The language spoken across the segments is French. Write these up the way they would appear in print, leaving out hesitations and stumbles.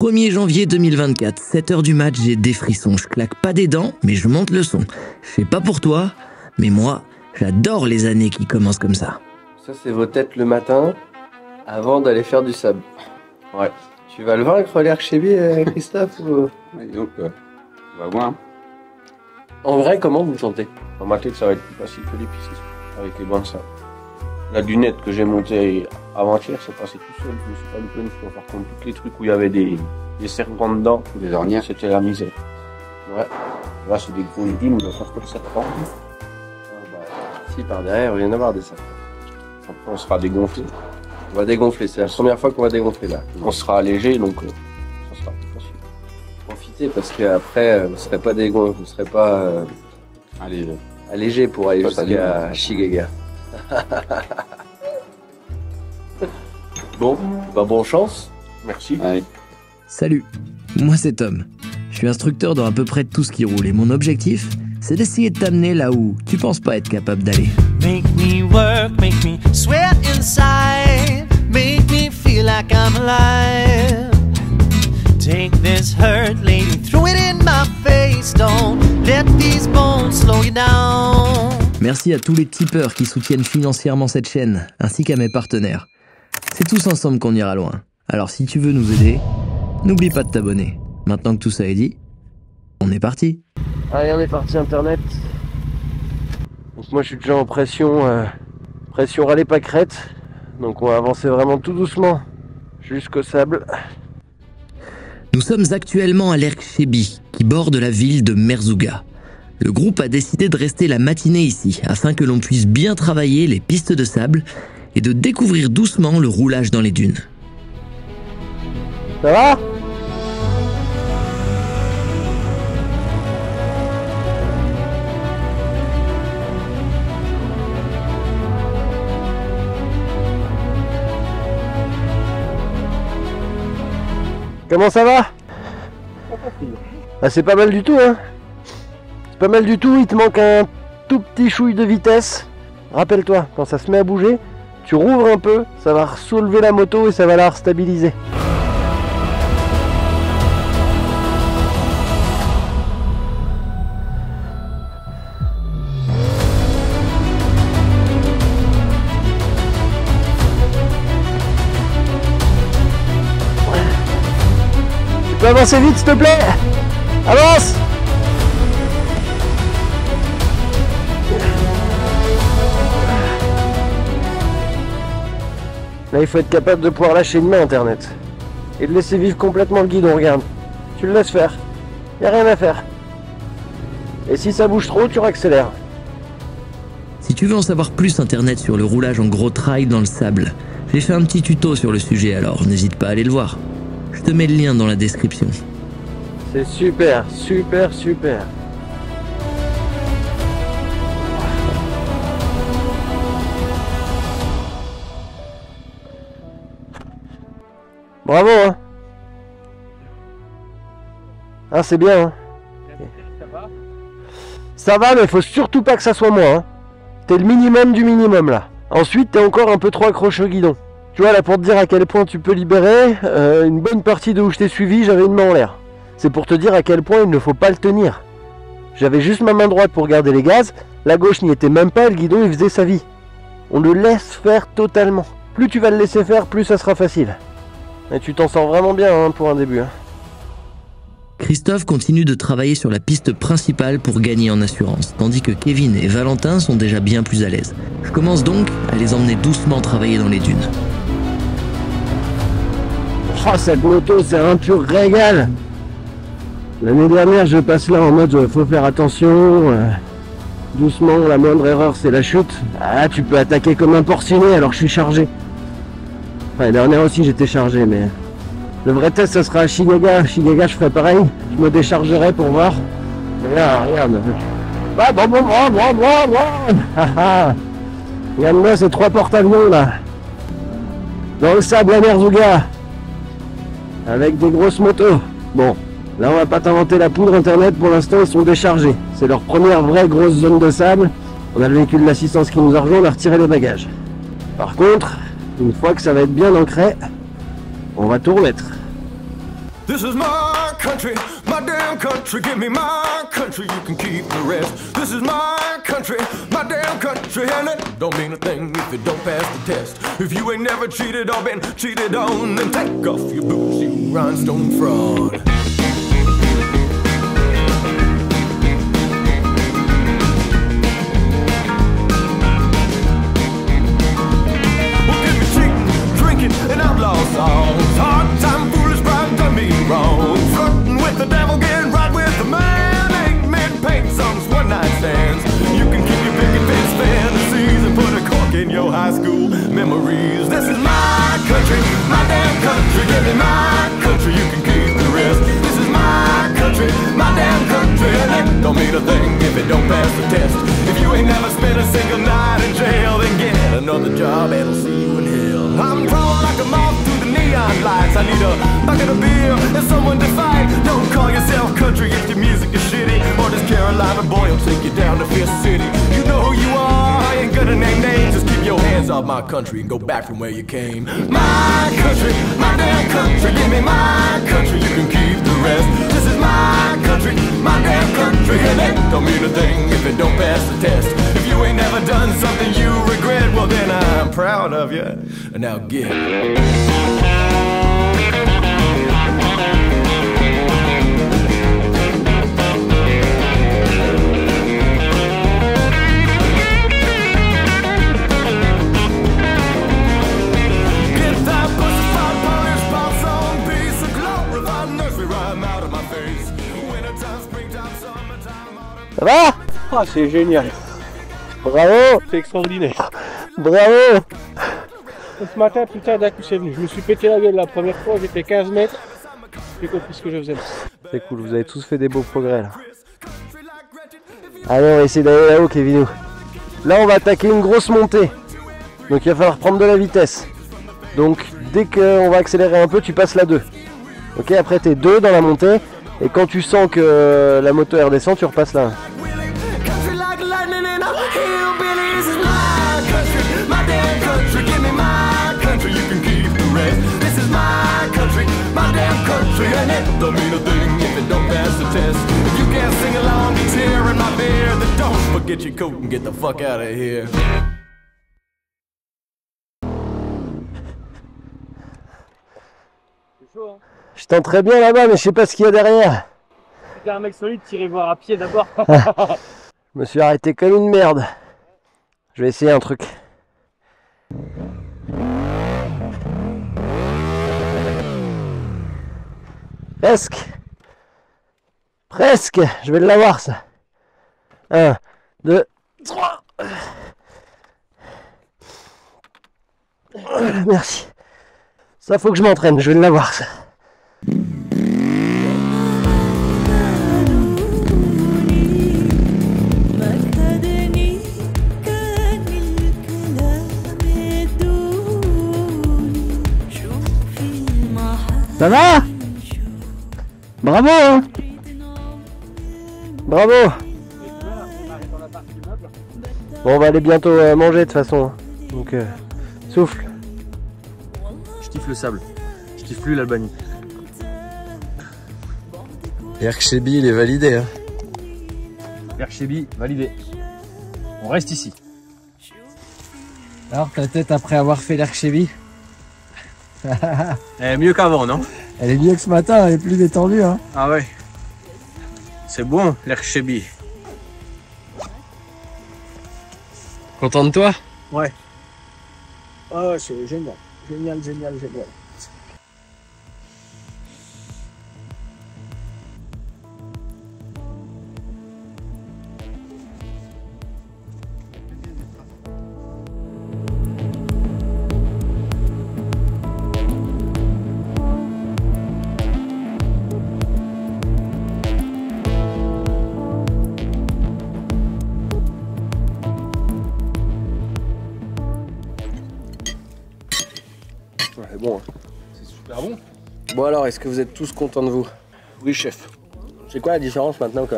1er janvier 2024, 7h du match, j'ai des frissons. Je claque pas des dents, mais je monte le son. Je sais pas pour toi, mais moi, j'adore les années qui commencent comme ça. Ça, c'est vos têtes le matin, avant d'aller faire du sable. Ouais. Tu vas le vaincre, l'Archébie, Christophe ou... Donc, on va voir. En vrai, comment vous le sentez? Remarquez que ça va être plus facile que les pistes, avec les bancs de sable. La dunette que j'ai montée avant-hier, c'est passé tout seul. Je me suis pas loupé une fois. Par contre, tous les trucs où il y avait des serpents dedans, Des ornières. c'était la misère. Ouais. Là, c'est des grosses dunes, on va faire que le serpent. Si, par derrière, il va y en avoir des serpents. Après, on sera dégonflé. On va dégonfler, c'est la première fois qu'on va dégonfler là. On sera allégé, donc ça sera plus facile. Profitez parce qu'après, vous ne serez pas dégonflé, vous ne serez pas allégé pour aller jusqu'à Shigaga. Bon, bah bonne chance. Merci. Allez. Salut, moi c'est Tom. Je suis instructeur dans à peu près tout ce qui roule et mon objectif, c'est d'essayer de t'amener là où tu penses pas être capable d'aller. Make me work, make me sweat inside, make me feel like I'm alive. Take this hurt, lady, throw it in my face. Don't let these bones slow you down. Merci à tous les tipeurs qui soutiennent financièrement cette chaîne, ainsi qu'à mes partenaires. C'est tous ensemble qu'on ira loin. Alors si tu veux nous aider, n'oublie pas de t'abonner. Maintenant que tout ça est dit, on est parti. Allez, on est parti internet. Donc moi je suis déjà en pression, pression râler pas crête. Donc on va avancer vraiment tout doucement jusqu'au sable. Nous sommes actuellement à l'Erkchebi, qui borde la ville de Merzouga. Le groupe a décidé de rester la matinée ici, afin que l'on puisse bien travailler les pistes de sable et de découvrir doucement le roulage dans les dunes. Ça va ? Comment ça va? Ah, c'est pas mal du tout, hein. C'est pas mal du tout, il te manque un tout petit chouille de vitesse. Rappelle-toi, quand ça se met à bouger, tu rouvres un peu, ça va soulever la moto et ça va la restabiliser. Tu peux avancer vite, s'il te plaît? Avance! Là, il faut être capable de pouvoir lâcher une main internet et de laisser vivre complètement le guidon. Regarde, tu le laisses faire, il n'y a rien à faire. Et si ça bouge trop, tu réaccélères. Si tu veux en savoir plus internet sur le roulage en gros trail dans le sable, j'ai fait un petit tuto sur le sujet, alors n'hésite pas à aller le voir. Je te mets le lien dans la description. C'est super, super, super. Bravo, hein. Ah, c'est bien, hein. Ça va, mais faut surtout pas que ça soit moi, hein. T'es le minimum du minimum, là. Ensuite, t'es encore un peu trop accroché au guidon. Tu vois, là, pour te dire à quel point tu peux libérer, une bonne partie de où je t'ai suivi, j'avais une main en l'air. C'est pour te dire à quel point il ne faut pas le tenir. J'avais juste ma main droite pour garder les gaz, la gauche n'y était même pas, le guidon, il faisait sa vie. On le laisse faire totalement. Plus tu vas le laisser faire, plus ça sera facile. Et tu t'en sors vraiment bien, hein, pour un début, hein. Christophe continue de travailler sur la piste principale pour gagner en assurance, tandis que Kevin et Valentin sont déjà bien plus à l'aise. Je commence donc à les emmener doucement travailler dans les dunes. Oh, cette moto, c'est un pur régal. L'année dernière, je passe là en mode faut faire attention, doucement, la moindre erreur, c'est la chute. Ah, tu peux attaquer comme un porcinet alors que je suis chargé. Enfin, l'année dernière aussi, j'étais chargé, mais le vrai test, ça sera à Shigaga. Shigaga, je ferai pareil. Je me déchargerai pour voir. Mais là, regarde. Regarde-moi ces 3 porte-avions là. Dans le sable à Merzouga. Avec des grosses motos. Bon, là, on va pas t'inventer la poudre internet. Pour l'instant, ils sont déchargés. C'est leur première vraie grosse zone de sable. On a le véhicule d'assistance qui nous a rejoint. On a retiré les bagages. Par contre, une fois que ça va être bien ancré, on va tout remettre. This is my country, my damn country. Give me my country, you can keep the rest. This is my country, my damn country. And it don't mean a thing if it don't pass the test. If you ain't never cheated or been cheated on, then take off your boots, you rhinestone fraud. An outlaw songs, hard time, foolish pride done me wrong. Flirting with the devil, getting right with the man. Ain't men paint songs, one night stands. You can keep your picket fence fantasies and put a cork in your high school memories. This is my country, my damn country. Give me my country, you can keep the rest. This is my country, my damn country. And it don't mean a thing if it don't pass the test. If you ain't never spent a single night in jail, then get another job and I'll see you in hell. I'm crawling like a moth through the neon lights. I need a bucket of beer and someone to fight. Don't call yourself country if your music is shitty, or this Carolina boy will take you down to Fifth City. You know who you are, I ain't gonna name names. Just keep your hands off my country and go back from where you came. My country, my damn country. Give me my country, you can keep the rest. This is my country, my damn country. And it don't mean a thing if it don't pass the test. If you ain't never done something you regret, well then I'm proud of you. And now get it. Ça va? Ah, c'est génial. Bravo! C'est extraordinaire. Bravo! Ce matin, putain, d'un coup c'est venu. Je me suis pété la gueule la première fois, j'étais 15 mètres. J'ai compris ce que je faisais. C'est cool, vous avez tous fait des beaux progrès là. Allez, on va essayer d'aller là-haut, Kevino. Là, on va attaquer une grosse montée. Donc il va falloir prendre de la vitesse. Donc dès qu'on va accélérer un peu, tu passes la 2. Ok, après t'es 2 dans la montée. Et quand tu sens que la moto redescend, tu repasses là. Je tente très bien là-bas, mais je sais pas ce qu'il y a derrière. Si t'es un mec solide, tirez voir à pied d'abord. Je me suis arrêté comme une merde. Je vais essayer un truc. Presque. Presque. Je vais l'avoir ça. 1, 2, 3. Merci. Ça faut que je m'entraîne, je vais l'avoir ça. Ça va? Bravo hein. Bravo. Bon, on va aller bientôt manger de toute façon. Donc souffle. Je kiffe le sable. Je kiffe plus l'Albanie. Erkchebi, il est validé. Hein. Erkchebi, validé. On reste ici. Alors, ta tête après avoir fait l'Erkchebi? Elle est mieux qu'avant, non? Elle est mieux que ce matin, elle est plus détendue. Hein. Ah ouais. C'est bon, l'Erkchebi. Content de toi? Ouais. Oh, c'est génial. Génial, génial, génial. C'est bon. C'est super bon. Bon alors, est-ce que vous êtes tous contents de vous? Oui, chef. C'est quoi la différence maintenant que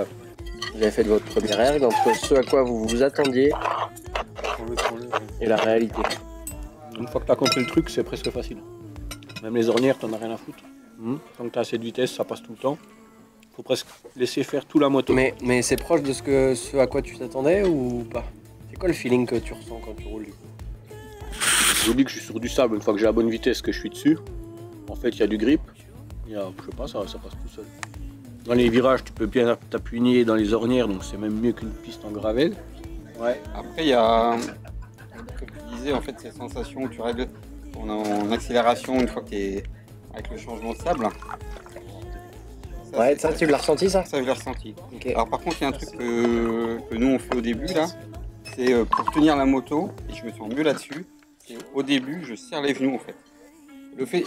vous avez fait de votre première ergue entre ce à quoi vous vous attendiez et la réalité? Une fois que tu as compris le truc, c'est presque facile. Même les ornières, t'en as rien à foutre. Tant que tu as assez de vitesse, ça passe tout le temps. Faut presque laisser faire tout la moto. Mais c'est proche de ce à quoi tu t'attendais ou pas? C'est quoi le feeling que tu ressens quand tu roules du coup? Je dis que je suis sur du sable une fois que j'ai la bonne vitesse, que je suis dessus. En fait, il y a du grip. Je sais pas, ça passe tout seul. Dans les virages, tu peux bien t'appuyer dans les ornières, donc c'est même mieux qu'une piste en gravel. Ouais, après il y a, comme tu disais, en fait, cette sensation où tu règles en accélération une fois que tu es avec le changement de sable. Ça, tu l'as ressenti ça? Ça, je l'ai ressenti. Okay. Alors par contre, il y a un truc que nous on fait au début là, c'est pour tenir la moto, et je me sens mieux là-dessus, au début je serre les genoux en fait.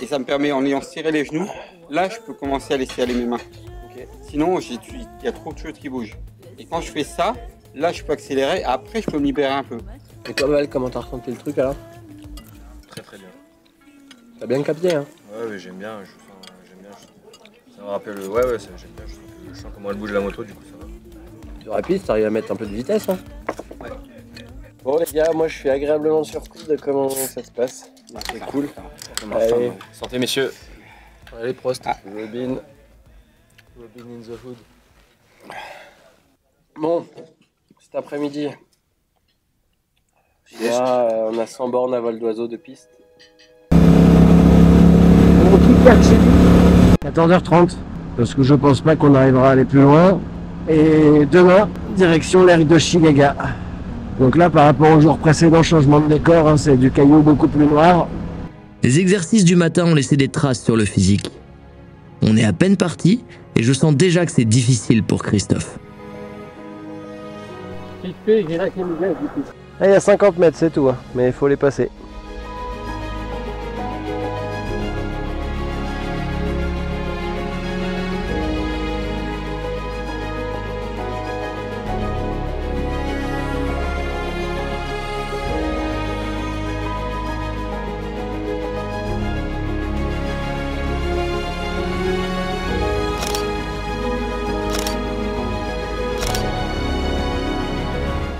Et ça me permet, en ayant serré les genoux, là je peux commencer à laisser aller mes mains. Okay. Sinon il y a trop de choses qui bougent. Et quand je fais ça, là je peux accélérer, après je peux me libérer un peu. Et toi Val, comment t'as ressenti le truc alors? Très bien. T'as bien capté hein? Ouais, j'aime bien, j'aime bien. Ça me rappelle, j'aime bien, je sens comment elle bouge la moto, du coup ça va. Sur la piste, t'arrives à mettre un peu de vitesse hein? Ouais. Bon les gars, moi je suis agréablement surpris de comment ça se passe. C'est cool. Allez. Santé messieurs. Allez Prost, Robin in the hood. Bon, cet après-midi, là, on a 100 bornes à vol d'oiseau de piste. 14h30, parce que je pense pas qu'on arrivera à aller plus loin. Et demain, direction l'aire de Shigaga. Donc là, par rapport au jour précédent, changement de décor, hein, c'est du caillou beaucoup plus noir. Les exercices du matin ont laissé des traces sur le physique. On est à peine parti et je sens déjà que c'est difficile pour Christophe. Il y a 50 mètres, c'est tout, hein, mais il faut les passer.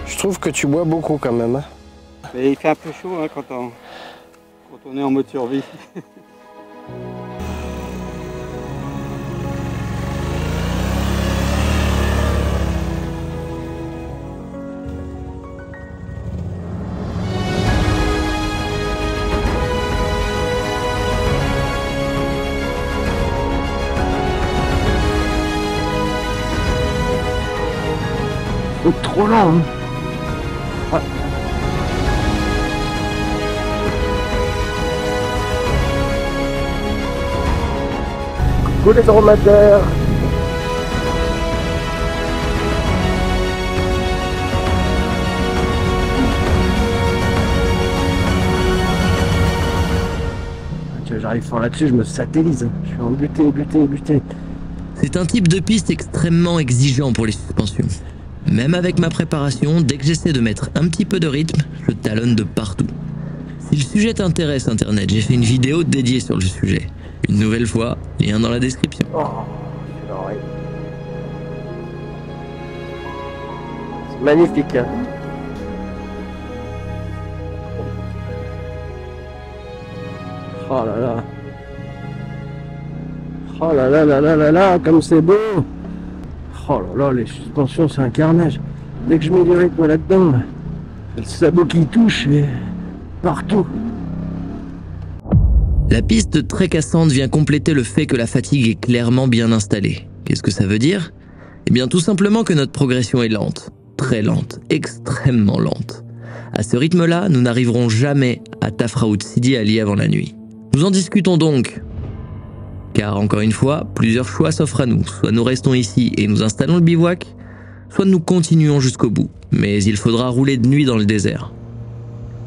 Je trouve que tu bois beaucoup quand même. Mais il fait un peu chaud hein, quand on est en mode survie. C'est trop lent, hein. Coucou les dromadaires. J'arrive fort là-dessus, je me satellise. Je suis en buté. C'est un type de piste extrêmement exigeant pour les suspensions. Même avec ma préparation, dès que j'essaie de mettre un petit peu de rythme, je talonne de partout. Si le sujet t'intéresse Internet, j'ai fait une vidéo dédiée sur le sujet. Une nouvelle fois, lien dans la description. C'est magnifique. Hein. Oh là là. Oh là là là là là là, comme c'est beau. Oh là là, les suspensions, c'est un carnage. Dès que je mets du rythme là-dedans, le sabot qui touche, et partout. La piste très cassante vient compléter le fait que la fatigue est clairement bien installée. Qu'est-ce que ça veut dire? Eh bien tout simplement que notre progression est lente. Très lente, extrêmement lente. À ce rythme-là, nous n'arriverons jamais à Tafraout Sidi Ali avant la nuit. Nous en discutons donc. Car encore une fois, plusieurs choix s'offrent à nous. Soit nous restons ici et nous installons le bivouac, soit nous continuons jusqu'au bout. Mais il faudra rouler de nuit dans le désert.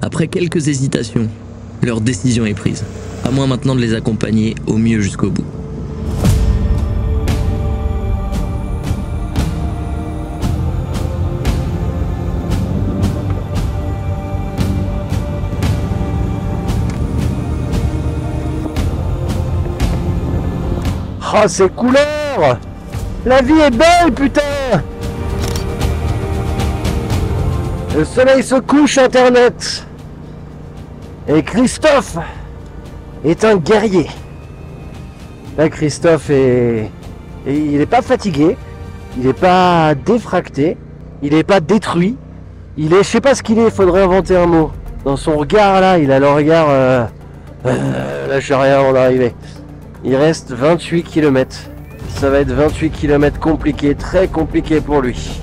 Après quelques hésitations, leur décision est prise. À moins maintenant de les accompagner au mieux jusqu'au bout. Oh, ces couleurs! La vie est belle, putain! Le soleil se couche, Internet! Et Christophe est un guerrier. Là, Christophe il est pas fatigué, il est pas défracté, il est pas détruit. Il est, je sais pas ce qu'il est, il faudrait inventer un mot. Dans son regard là, il a le regard... là, je sais rien avant d'arriver. Il reste 28 km. Ça va être 28 km compliqués, très compliqué pour lui.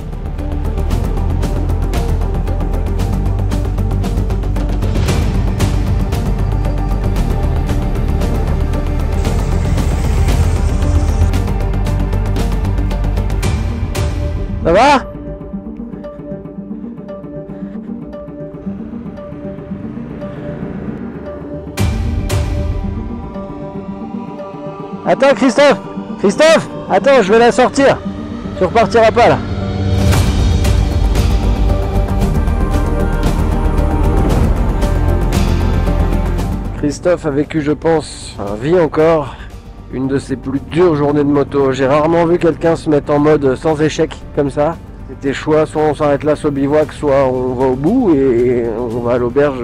Ça va ? Attends Christophe! Christophe! Attends, je vais la sortir! Tu repartiras pas là! Christophe a vécu, je pense, vit encore une de ses plus dures journées de moto. J'ai rarement vu quelqu'un se mettre en mode sans échec comme ça. C'était choix, soit on s'arrête là sur le bivouac, soit on va au bout et on va à l'auberge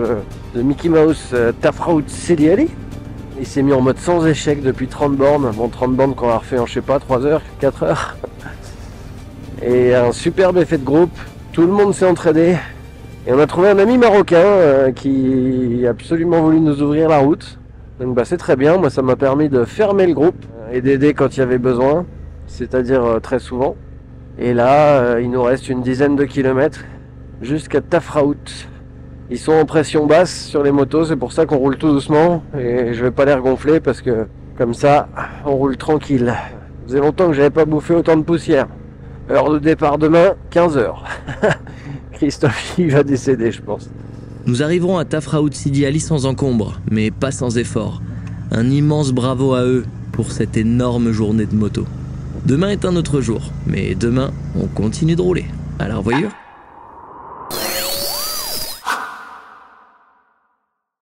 de Mickey Mouse Tafraout Seliali. Il s'est mis en mode sans échec depuis 30 bornes. Bon, 30 bornes qu'on a refait en, je sais pas, 3 heures, 4 heures. Et un superbe effet de groupe. Tout le monde s'est entraîné. Et on a trouvé un ami marocain qui a absolument voulu nous ouvrir la route. Donc bah, c'est très bien. Moi, ça m'a permis de fermer le groupe et d'aider quand il y avait besoin. C'est-à-dire très souvent. Et là, il nous reste une dizaine de kilomètres jusqu'à Tafraout. Ils sont en pression basse sur les motos, c'est pour ça qu'on roule tout doucement. Et je vais pas les regonfler parce que comme ça, on roule tranquille. Ça faisait longtemps que j'avais pas bouffé autant de poussière. Heure de départ demain, 15h. Christophe, il va décéder, je pense. Nous arriverons à Tafraout Sidi Ali sans encombre, mais pas sans effort. Un immense bravo à eux pour cette énorme journée de moto. Demain est un autre jour, mais demain, on continue de rouler. À la revoyure.